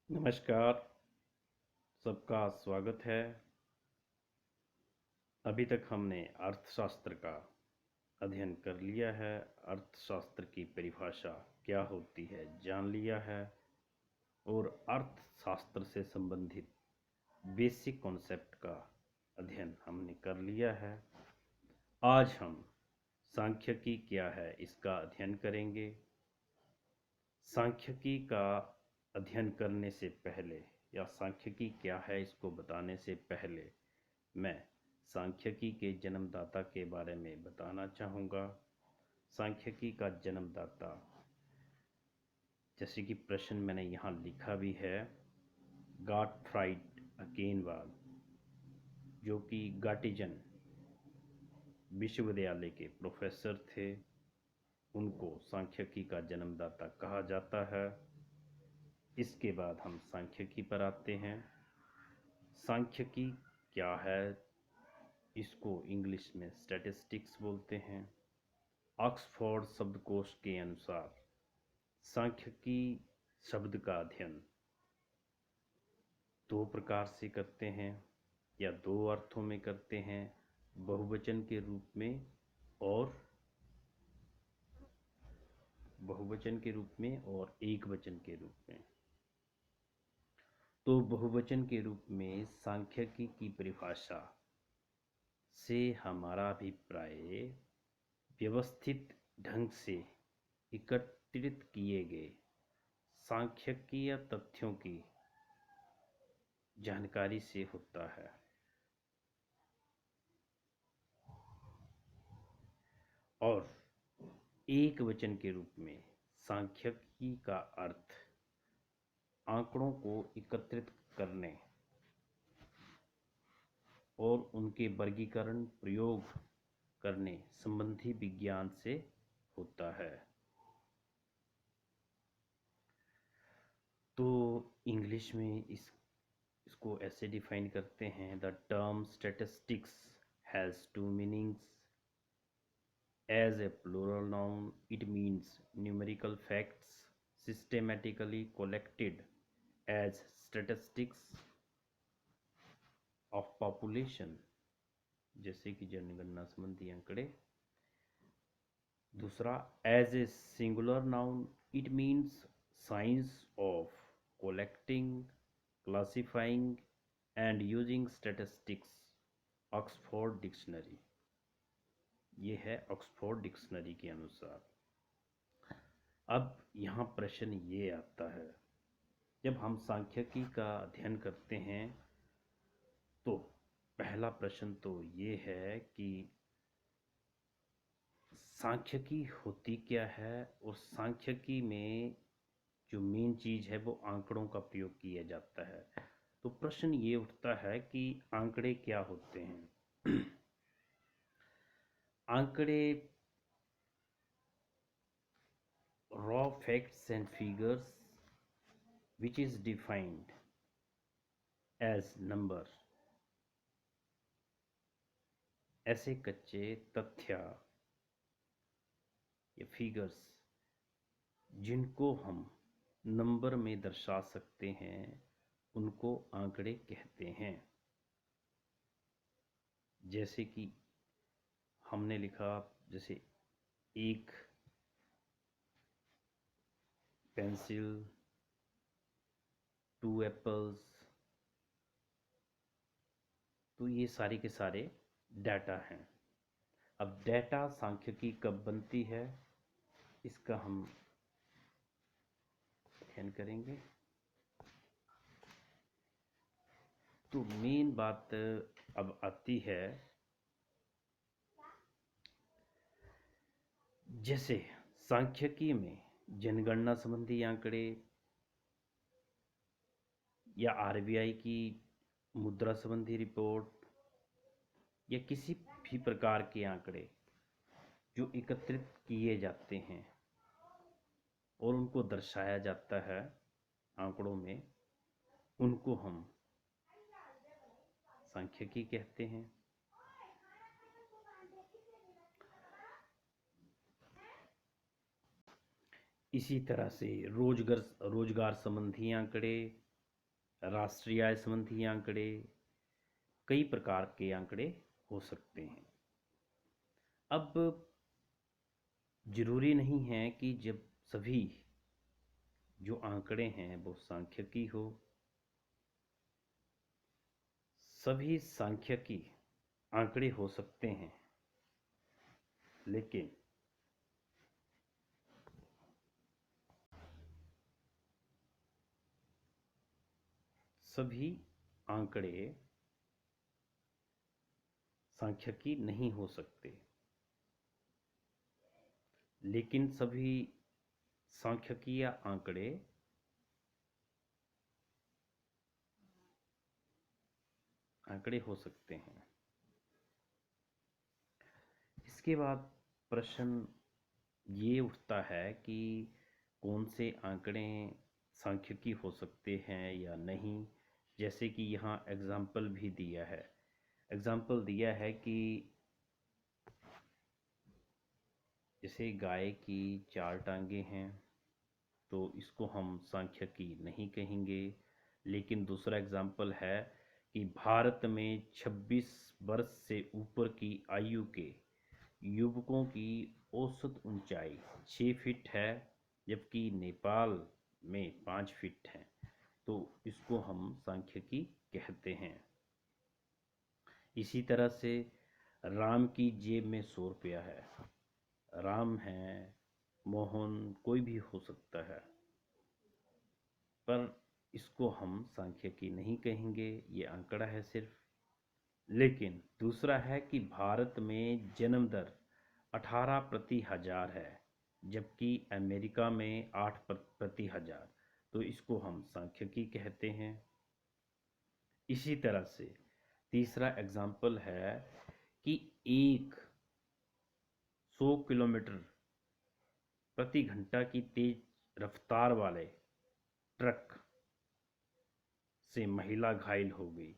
नमस्कार, सबका स्वागत है। अभी तक हमने अर्थशास्त्र का अध्ययन कर लिया है। अर्थशास्त्र की परिभाषा क्या होती है जान लिया है और अर्थशास्त्र से संबंधित बेसिक कॉन्सेप्ट का अध्ययन हमने कर लिया है। आज हम सांख्यिकी क्या है इसका अध्ययन करेंगे। सांख्यिकी का अध्ययन करने से पहले या सांख्यिकी क्या है इसको बताने से पहले मैं सांख्यिकी के जन्मदाता के बारे में बताना चाहूँगा। सांख्यिकी का जन्मदाता, जैसे कि प्रश्न मैंने यहाँ लिखा भी है, गॉटफ्राइड अकेनवाल, जो कि गाटिजन विश्वविद्यालय के प्रोफेसर थे, उनको सांख्यिकी का जन्मदाता कहा जाता है। इसके बाद हम सांख्यिकी पर आते हैं। सांख्यिकी क्या है, इसको इंग्लिश में स्टैटिस्टिक्स बोलते हैं। ऑक्सफोर्ड शब्दकोश के अनुसार सांख्यिकी शब्द का अध्ययन दो प्रकार से करते हैं या दो अर्थों में करते हैं, बहुवचन के रूप में और एक वचन के रूप में। तो बहुवचन के रूप में सांख्यिकी की परिभाषा से हमारा अभिप्राय व्यवस्थित ढंग से एकत्रित किए गए सांख्यिकीय तथ्यों की जानकारी से होता है। और एक वचन के रूप में सांख्यिकी का अर्थ आंकड़ों को एकत्रित करने और उनके वर्गीकरण प्रयोग करने संबंधी विज्ञान से होता है। तो इंग्लिश में इसको ऐसे डिफाइन करते हैं, the term statistics has two meanings. As a plural noun, it means numerical facts systematically collected as statistics of population, जैसे कि जनगणना संबंधी आंकड़े। दूसरा, as a singular noun, it means science of collecting, classifying and using statistics. Oxford dictionary, ये है Oxford dictionary के अनुसार। अब यहाँ प्रश्न ये आता है, जब हम सांख्यिकी का अध्ययन करते हैं तो पहला प्रश्न तो ये है कि सांख्यिकी होती क्या है, और सांख्यिकी में जो मेन चीज़ है वो आंकड़ों का प्रयोग किया जाता है। तो प्रश्न ये उठता है कि आंकड़े क्या होते हैं। आंकड़े raw facts and figures which is defined as number, ऐसे कच्चे तथ्य या फिगर्स जिनको हम नंबर में दर्शा सकते हैं उनको आंकड़े कहते हैं। जैसे कि हमने लिखा, जैसे एक पेंसिल, 2 एप्पल्स, तो ये सारे के सारे डाटा हैं। अब डाटा सांख्यिकी कब बनती है इसका हम अध्ययन करेंगे। तो मेन बात अब आती है, जैसे सांख्यिकी में जनगणना संबंधी आंकड़े या आरबीआई की मुद्रा संबंधी रिपोर्ट या किसी भी प्रकार के आंकड़े जो एकत्रित किए जाते हैं और उनको दर्शाया जाता है आंकड़ों में, उनको हम सांख्यिकी कहते हैं। इसी तरह से रोजगार संबंधी आंकड़े, राष्ट्रीय आय संबंधी आंकड़े, कई प्रकार के आंकड़े हो सकते हैं। अब जरूरी नहीं है कि जब सभी जो आंकड़े हैं वो सांख्यिकी हो। सभी सांख्यिकी आंकड़े हो सकते हैं, लेकिन सभी आंकड़े सांख्यिकी नहीं हो सकते, लेकिन सभी सांख्यिकी या आंकड़े हो सकते हैं। इसके बाद प्रश्न ये उठता है कि कौन से आंकड़े सांख्यिकी हो सकते हैं या नहीं। जैसे कि यहाँ एग्जाम्पल भी दिया है। एग्जाम्पल दिया है कि जैसे गाय की 4 टांगे हैं, तो इसको हम सांख्यिकी नहीं कहेंगे। लेकिन दूसरा एग्जाम्पल है कि भारत में 26 वर्ष से ऊपर की आयु के युवकों की औसत ऊंचाई 6 फीट है, जबकि नेपाल में 5 फीट है, तो इसको हम सांख्यिकी कहते हैं। इसी तरह से राम की जेब में 100 रुपया है। राम है, मोहन, कोई भी हो सकता है, पर इसको हम सांख्यिकी नहीं कहेंगे, ये आंकड़ा है सिर्फ। लेकिन दूसरा है कि भारत में जन्म दर 18 प्रति हजार है, जबकि अमेरिका में 8 प्रति हजार, तो इसको हम सांख्यिकी कहते हैं। इसी तरह से तीसरा एग्जाम्पल है कि एक 100 किलोमीटर प्रति घंटा की तेज रफ्तार वाले ट्रक से महिला घायल हो गई,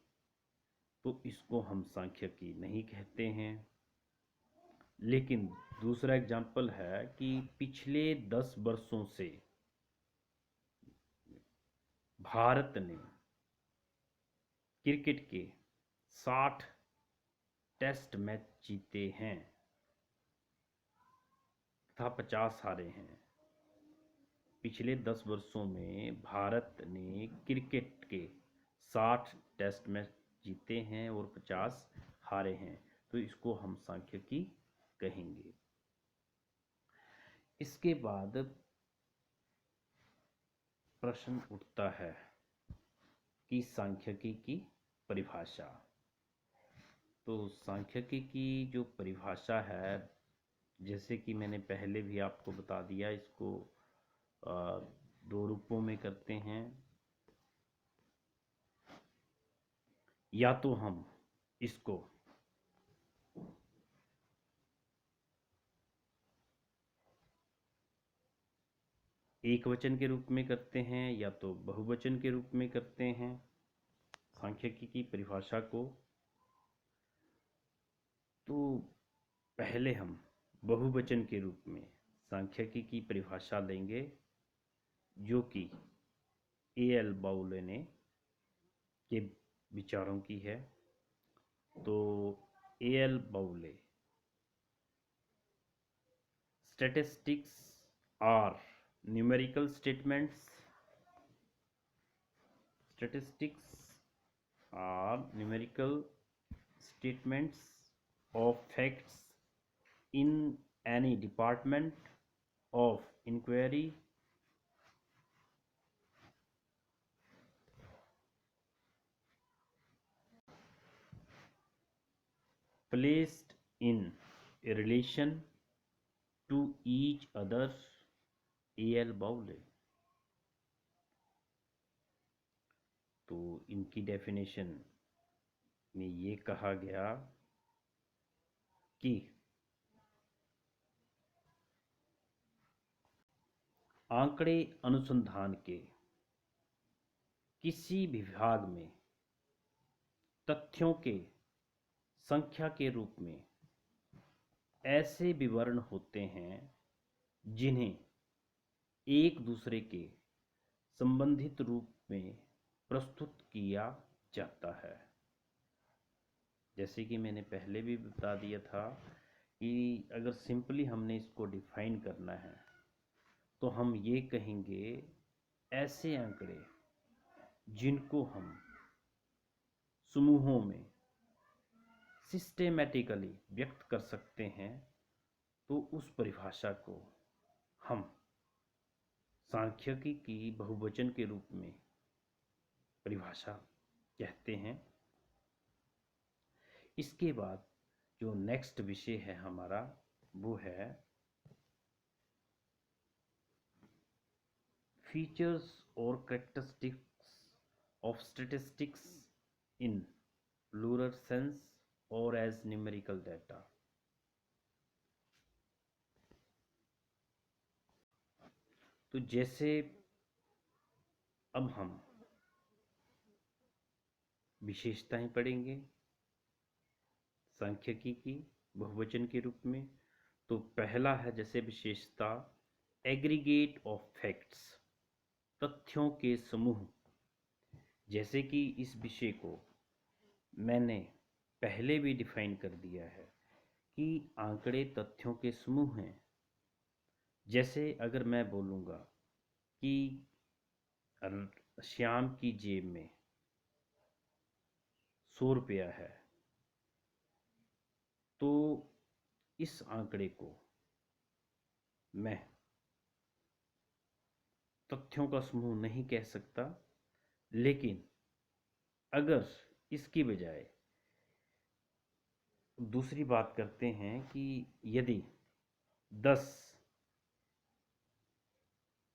तो इसको हम सांख्यिकी नहीं कहते हैं। लेकिन दूसरा एग्जाम्पल है कि पिछले 10 वर्षों से भारत ने क्रिकेट के 60 टेस्ट मैच जीते हैं तथा 50 हारे हैं। पिछले 10 वर्षों में भारत ने क्रिकेट के 60 टेस्ट मैच जीते हैं और 50 हारे हैं, तो इसको हम सांख्यिकी कहेंगे। इसके बाद प्रश्न उठता है कि सांख्यिकी की परिभाषा। तो सांख्यिकी की जो परिभाषा है, जैसे कि मैंने पहले भी आपको बता दिया, इसको दो रूपों में करते हैं। या तो हम इसको एक वचन के रूप में करते हैं या तो बहुवचन के रूप में करते हैं सांख्यिकी की परिभाषा को। तो पहले हम बहुवचन के रूप में सांख्यिकी की परिभाषा लेंगे, जो कि ए.एल. बाउले ने के विचारों की है। तो A L. Bowley, statistics are numerical statements of facts in any department of inquiry placed in a relation to each other. A.L. बाउले। तो इनकी डेफिनेशन में ये कहा गया कि आंकड़े अनुसंधान के किसी भी विभाग में तथ्यों के संख्या के रूप में ऐसे विवरण होते हैं जिन्हें एक दूसरे के संबंधित रूप में प्रस्तुत किया जाता है। जैसे कि मैंने पहले भी बता दिया था कि अगर सिंपली हमने इसको डिफाइन करना है तो हम ये कहेंगे ऐसे आंकड़े जिनको हम समूहों में सिस्टेमेटिकली व्यक्त कर सकते हैं, तो उस परिभाषा को हम सांख्यिकी की बहुवचन के रूप में परिभाषा कहते हैं। इसके बाद जो नेक्स्ट विषय है हमारा वो है फीचर्स और characteristics of statistics in plural sense और एज न्यूमेरिकल डाटा। तो जैसे अब हम विशेषताएं पढ़ेंगे सांख्यिकी की बहुवचन के रूप में। तो पहला है जैसे विशेषता एग्रीगेट ऑफ फैक्ट्स, तथ्यों के समूह। जैसे कि इस विषय को मैंने पहले भी डिफाइन कर दिया है कि आंकड़े तथ्यों के समूह हैं। जैसे अगर मैं बोलूँगा कि श्याम की जेब में 100 रुपया है, तो इस आंकड़े को मैं तथ्यों का समूह नहीं कह सकता, लेकिन अगर इसकी बजाय दूसरी बात करते हैं कि यदि 10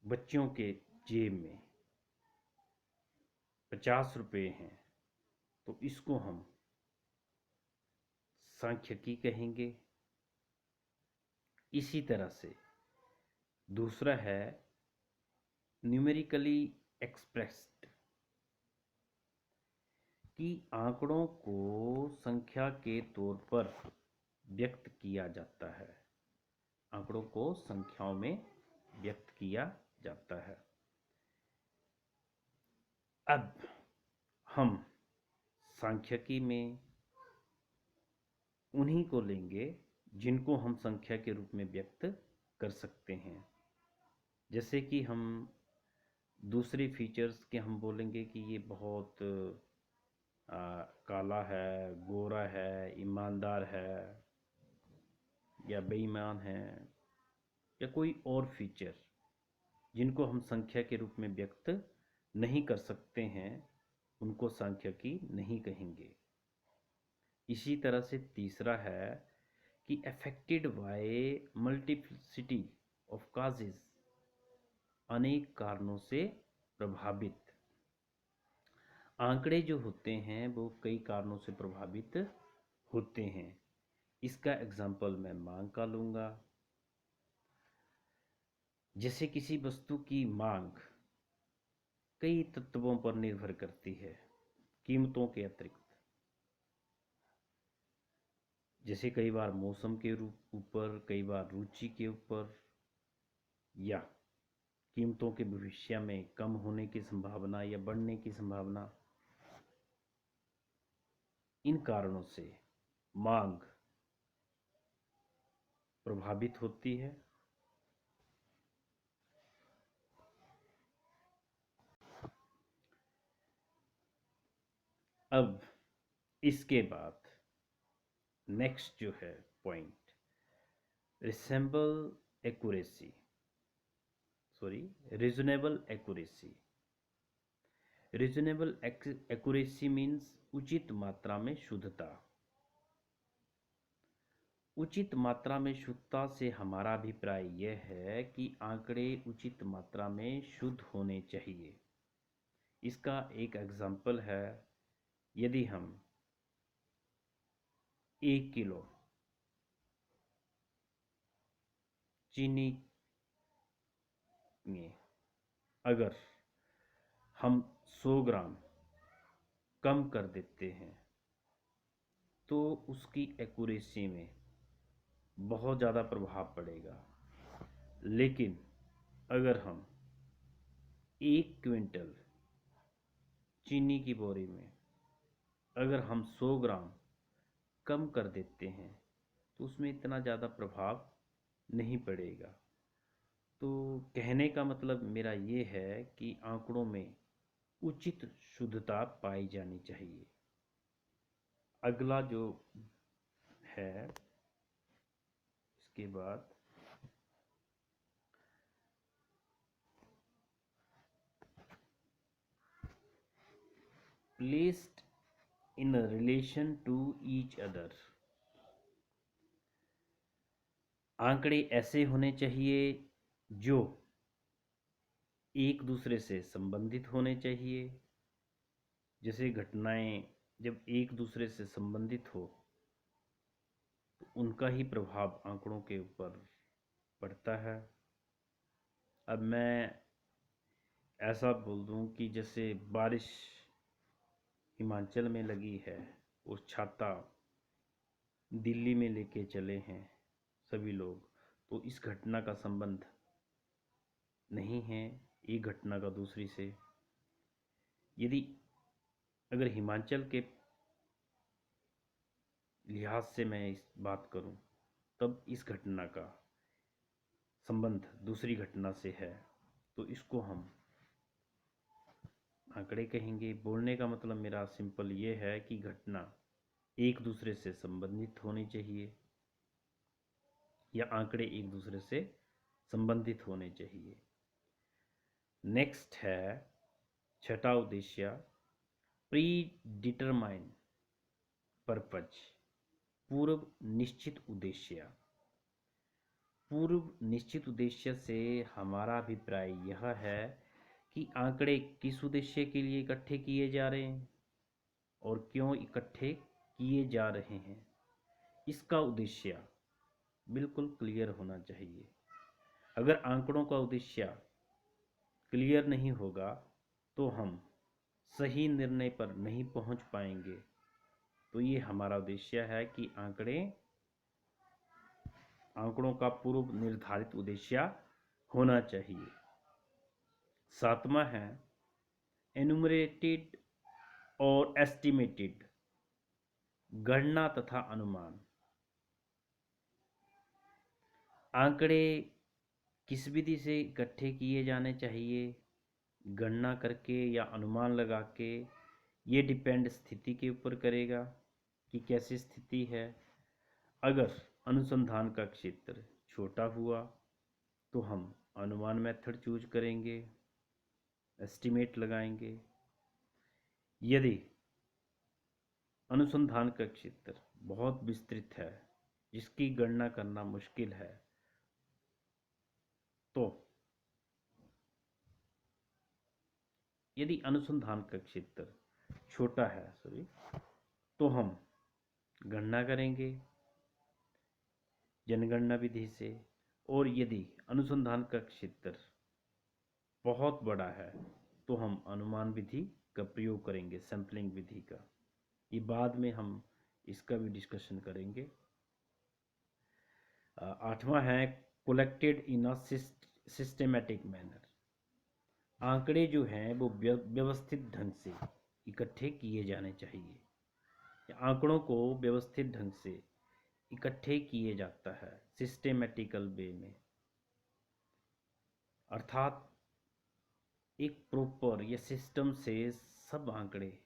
बच्चों के जेब में 50 रुपये हैं, तो इसको हम सांख्यिकी कहेंगे। इसी तरह से दूसरा है न्यूमेरिकली एक्सप्रेस्ड, कि आंकड़ों को संख्या के तौर पर व्यक्त किया जाता है। आंकड़ों को संख्याओं में व्यक्त किया जाता है। अब हम सांख्यिकी में उन्हीं को लेंगे जिनको हम संख्या के रूप में व्यक्त कर सकते हैं। जैसे कि हम दूसरी फीचर्स के हम बोलेंगे कि ये बहुत काला है, गोरा है, ईमानदार है या बेईमान है, या कोई और फीचर जिनको हम संख्या के रूप में व्यक्त नहीं कर सकते हैं, उनको सांख्यिकी नहीं कहेंगे। इसी तरह से तीसरा है कि affected by multiplicity of causes, अनेक कारणों से प्रभावित। आंकड़े जो होते हैं वो कई कारणों से प्रभावित होते हैं। इसका एग्जाम्पल मैं मांग का लूँगा। जैसे किसी वस्तु की मांग कई तत्वों पर निर्भर करती है, कीमतों के अतिरिक्त। जैसे कई बार मौसम के ऊपर, कई बार रुचि के ऊपर, या कीमतों के भविष्य में कम होने की संभावना या बढ़ने की संभावना। इन कारणों से मांग प्रभावित होती है। अब इसके बाद नेक्स्ट जो है point, reasonable accuracy. Reasonable accuracy means उचित मात्रा में शुद्धता। उचित मात्रा में शुद्धता से हमारा अभिप्राय यह है कि आंकड़े उचित मात्रा में शुद्ध होने चाहिए। इसका एक एग्जाम्पल है, यदि हम 1 किलो चीनी में अगर हम 100 ग्राम कम कर देते हैं तो उसकी एक्यूरेसी में बहुत ज़्यादा प्रभाव पड़ेगा। लेकिन अगर हम 1 क्विंटल चीनी की बोरी में अगर हम 100 ग्राम कम कर देते हैं तो उसमें इतना ज़्यादा प्रभाव नहीं पड़ेगा। तो कहने का मतलब मेरा ये है कि आंकड़ों में उचित शुद्धता पाई जानी चाहिए। अगला जो है इसके बाद placed in relation to each other. आंकड़े ऐसे होने चाहिए जो एक दूसरे से संबंधित होने चाहिए। जैसे घटनाएं जब एक दूसरे से संबंधित हो तो उनका ही प्रभाव आंकड़ों के ऊपर पड़ता है। अब मैं ऐसा बोल दूं कि जैसे बारिश हिमाचल में लगी है और छाता दिल्ली में लेके चले हैं सभी लोग, तो इस घटना का संबंध नहीं है एक घटना का दूसरी से। यदि अगर हिमाचल के लिहाज से मैं इस बात करूं तब इस घटना का संबंध दूसरी घटना से है तो इसको हम आंकड़े कहेंगे। बोलने का मतलब मेरा सिंपल ये है कि घटना एक दूसरे से संबंधित होनी चाहिए या आंकड़े एक दूसरे से संबंधित होने चाहिए। नेक्स्ट है छठा उद्देश्य प्री डिटरमाइन पर्पज, पूर्व निश्चित उद्देश्य। पूर्व निश्चित उद्देश्य से हमारा अभिप्राय यह है कि आंकड़े किस उद्देश्य के लिए इकट्ठे किए जा रहे हैं और क्यों इकट्ठे किए जा रहे हैं, इसका उद्देश्य बिल्कुल क्लियर होना चाहिए। अगर आंकड़ों का उद्देश्य क्लियर नहीं होगा तो हम सही निर्णय पर नहीं पहुंच पाएंगे। तो ये हमारा उद्देश्य है कि आंकड़ों का पूर्व निर्धारित उद्देश्य होना चाहिए। सातवां है एनुमरेटेड और एस्टिमेटेड, गणना तथा अनुमान। आंकड़े किस विधि से इकट्ठे किए जाने चाहिए, गणना करके या अनुमान लगा के, ये डिपेंड स्थिति के ऊपर करेगा कि कैसी स्थिति है। अगर अनुसंधान का क्षेत्र छोटा हुआ तो हम अनुमान मेथड चूज करेंगे, एस्टिमेट लगाएंगे। यदि अनुसंधान का क्षेत्र बहुत विस्तृत है जिसकी गणना करना मुश्किल है तो यदि अनुसंधान का क्षेत्र छोटा है तो हम गणना करेंगे जनगणना विधि से। और यदि अनुसंधान का क्षेत्र बहुत बड़ा है तो हम अनुमान विधि का प्रयोग करेंगे, सैंपलिंग विधि का। ये बाद में हम इसका भी डिस्कशन करेंगे। आठवां है collected in a systematic manner. आंकड़े जो हैं वो व्यवस्थित ढंग से इकट्ठे किए जाने चाहिए। आंकड़ों को व्यवस्थित ढंग से इकट्ठे किए जाता है सिस्टेमेटिकल वे में, अर्थात एक प्रॉपर या सिस्टम से सब आंकड़े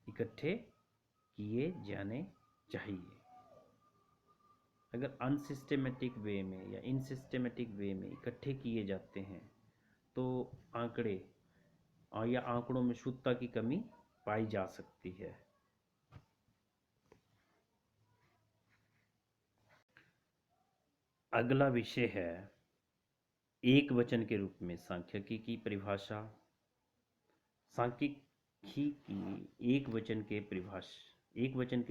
इकट्ठे किए जाने चाहिए। अगर अनसिस्टेमेटिक वे में या इनसिस्टेमेटिक वे में इकट्ठे किए जाते हैं तो आंकड़े या आंकड़ों में शुद्धता की कमी पाई जा सकती है। अगला विषय है एक वचन के रूप में सांख्यिकी की परिभाषा। सांख्यिकी की एक वचन के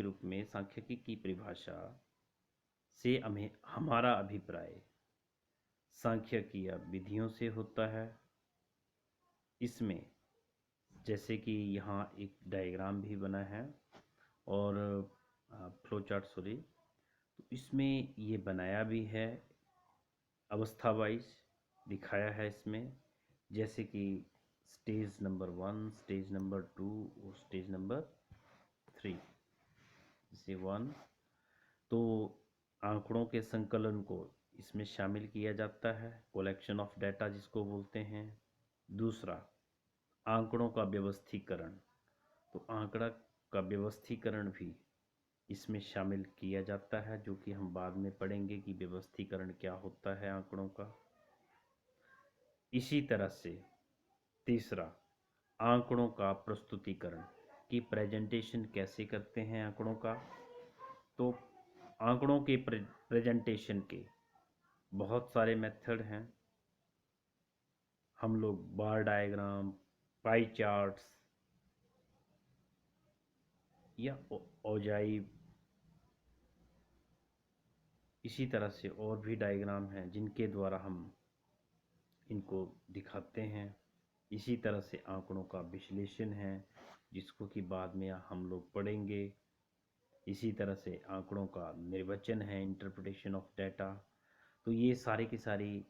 रूप में सांख्यिकी की परिभाषा से हमें हमारा अभिप्राय सांख्यिकी विधियों से होता है। इसमें जैसे कि यहाँ एक डायग्राम भी बना है और फ्लो चार्ट तो इसमें ये बनाया भी है, अवस्था वाइज दिखाया है इसमें। जैसे कि स्टेज नंबर 1, स्टेज नंबर 2 और स्टेज नंबर 3। जैसे 1 तो आंकड़ों के संकलन को इसमें शामिल किया जाता है, कलेक्शन ऑफ डाटा जिसको बोलते हैं। दूसरा, आंकड़ों का व्यवस्थीकरण, तो आंकड़ा का व्यवस्थीकरण भी इसमें शामिल किया जाता है, जो कि हम बाद में पढ़ेंगे कि व्यवस्थीकरण क्या होता है आंकड़ों का। इसी तरह से तीसरा, आंकड़ों का प्रस्तुतिकरण, कि प्रेजेंटेशन कैसे करते हैं आंकड़ों का। तो आंकड़ों के प्रेजेंटेशन के बहुत सारे मेथड हैं। हम लोग बार डायग्राम, पाई चार्ट्स या ओजाइव, इसी तरह से और भी डायग्राम हैं जिनके द्वारा हम इनको दिखाते हैं। इसी तरह से आंकड़ों का विश्लेषण है, जिसको कि बाद में हम लोग पढ़ेंगे। इसी तरह से आंकड़ों का निर्वचन है, इंटरप्रिटेशन ऑफ डाटा। तो ये सारी की सारी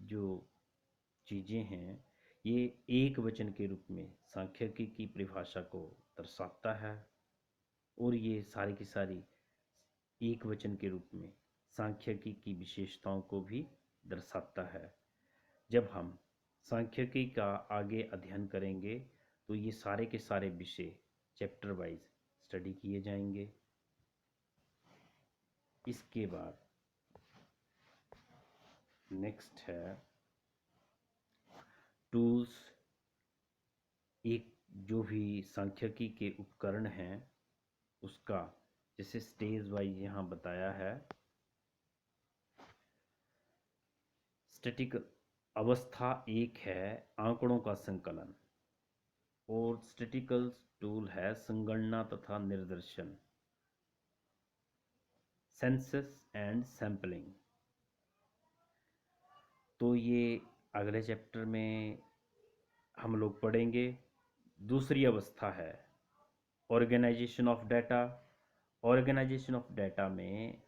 जो चीज़ें हैं, ये एक वचन के रूप में सांख्यिकी की परिभाषा को दर्शाता है, और ये सारी की सारी एक वचन के रूप में सांख्यिकी की विशेषताओं को भी दर्शाता है। जब हम सांख्यिकी का आगे अध्ययन करेंगे तो ये सारे के सारे विषय चैप्टर वाइज स्टडी किए जाएंगे। इसके बाद नेक्स्ट है टूल्स। एक जो भी सांख्यिकी के उपकरण हैं उसका, जैसे स्टेज वाइज यहाँ बताया है। स्टैटिक अवस्था एक है आंकड़ों का संकलन, और स्टैटिकल टूल है संगणना तथा निर्देशन, सेंसस एंड सैंपलिंग। तो ये अगले चैप्टर में हम लोग पढ़ेंगे। दूसरी अवस्था है organisation of data. Organisation of data में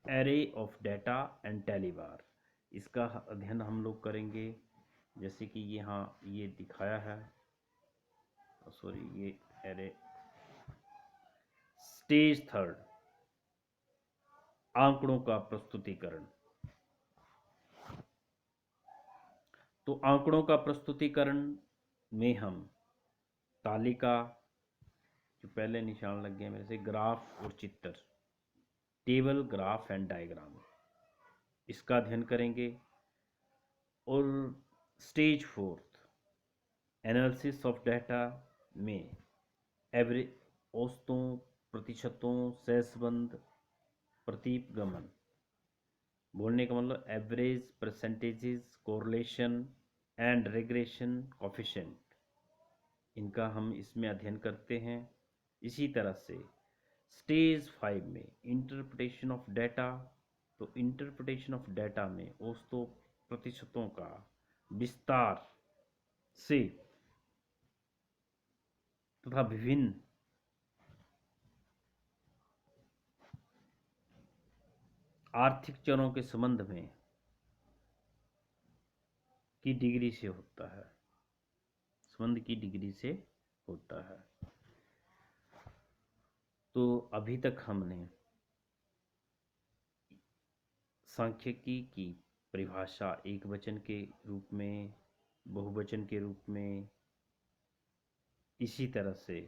array of data and tabular, इसका अध्ययन हम लोग करेंगे। जैसे कि यहाँ ये दिखाया है, सॉरी ये एरे। स्टेज थर्ड, आंकड़ों का प्रस्तुतिकरण। तो आंकड़ों का प्रस्तुतिकरण में हम तालिका, जो पहले निशान लग गया मेरे से, ग्राफ और चित्र, टेबल, ग्राफ एंड डायग्राम, इसका अध्ययन करेंगे। और stage fourth, analysis of data में एवरेज, औसतों, प्रतिशतों, सहसंबंध, प्रतिगमन, बोलने का मतलब average, percentages, correlation and regression coefficient, इनका हम इसमें अध्ययन करते हैं। इसी तरह से स्टेज 5 में इंटरप्रिटेशन ऑफ डाटा। तो इंटरप्रिटेशन ऑफ डाटा में औसतों, प्रतिशतों का विस्तार से तथा विभिन्न आर्थिक चरों के संबंध में की डिग्री से होता है, संबंध की डिग्री से होता है। तो अभी तक हमने सांख्यिकी की परिभाषा एक वचन के रूप में, बहुवचन के रूप में, इसी तरह से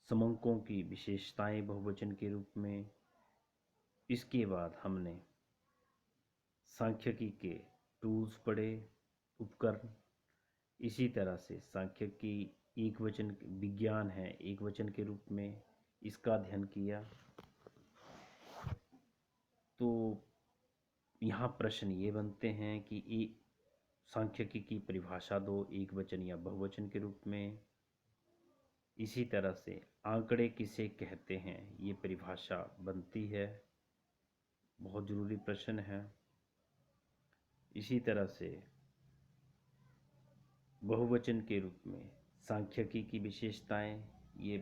समंकों की विशेषताएं बहुवचन के रूप में, इसके बाद हमने सांख्यिकी के टूल्स पढ़े, उपकरण। इसी तरह से सांख्यिकी एक वचन विज्ञान है, एक वचन के रूप में, इसका अध्ययन किया। तो यहाँ प्रश्न ये बनते हैं कि सांख्यिकी की परिभाषा दो, एक वचन या बहुवचन के रूप में। इसी तरह से आंकड़े किसे कहते हैं, ये परिभाषा बनती है, बहुत ज़रूरी प्रश्न है। इसी तरह से बहुवचन के रूप में सांख्यिकी की विशेषताएं, ये